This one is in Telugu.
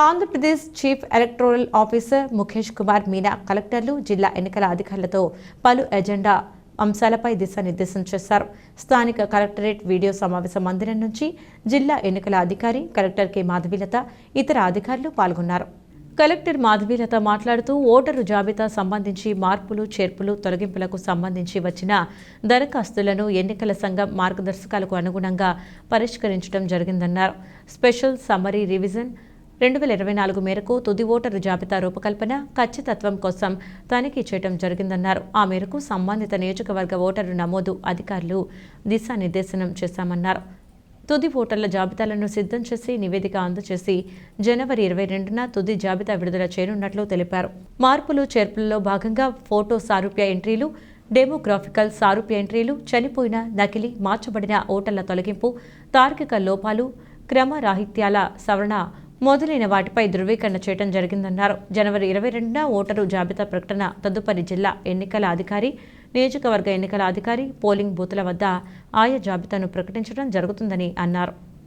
Andhra Pradesh chief electoral officer Mukesh Kumar Meena కలెక్టర్లు, జిల్లా ఎన్నికల అధికారులతో పలు ఎజెండా అంశాలపై దిశానిర్దేశం చేశారు. స్థానిక కలెక్టరేట్ వీడియో సమావేశ మందిరం నుంచి జిల్లా ఎన్నికల అధికారి కలెక్టర్ కె మాధవీలత, ఇతర అధికారులు పాల్గొన్నారు. కలెక్టర్ మాధవీలత మాట్లాడుతూ ఓటరు జాబితా సంబంధించి మార్పులు, చేర్పులు, తొలగింపులకు సంబంధించి వచ్చిన దరఖాస్తులను ఎన్నికల సంఘం మార్గదర్శకాలకు అనుగుణంగా పరిష్కరించడం జరిగిందన్నారు. స్పెషల్ సమ్మరీ రివిజన్ 2024 మేరకు తుది ఓటరు జాబితా రూపకల్పన, ఖచ్చితత్వం కోసం తనిఖీ చేయడం జరిగిందన్నారు. ఆ మేరకు సంబంధిత నియోజకవర్గ ఓటరు నమోదు అధికారులు దిశానిర్దేశనం చేశామన్నారు. తుది ఓటర్ల జాబితాలను సిద్ధం చేసి నివేదిక అందజేసి జనవరి 22న తుది జాబితా విడుదల చేయనున్నట్లు తెలిపారు. మార్పులు, చేర్పులలో భాగంగా ఫోటో సారూప్య ఎంట్రీలు, డెమోగ్రాఫికల్ సారూప్య ఎంట్రీలు, చనిపోయిన, నకిలీ, మార్చబడిన ఓటర్ల తొలగింపు, తార్కిక లోపాలు, క్రమరాహిత్యాల సవరణ మొదలైన వాటిపై ధృవీకరణ చేయడం జరిగిందన్నారు. జనవరి 22న ఓటరు జాబితా ప్రకటన తదుపరి జిల్లా ఎన్నికల అధికారి, నియోజకవర్గ ఎన్నికల అధికారి పోలింగ్ బూతుల వద్ద ఆయా జాబితాను ప్రకటించడం జరుగుతుందని అన్నారు.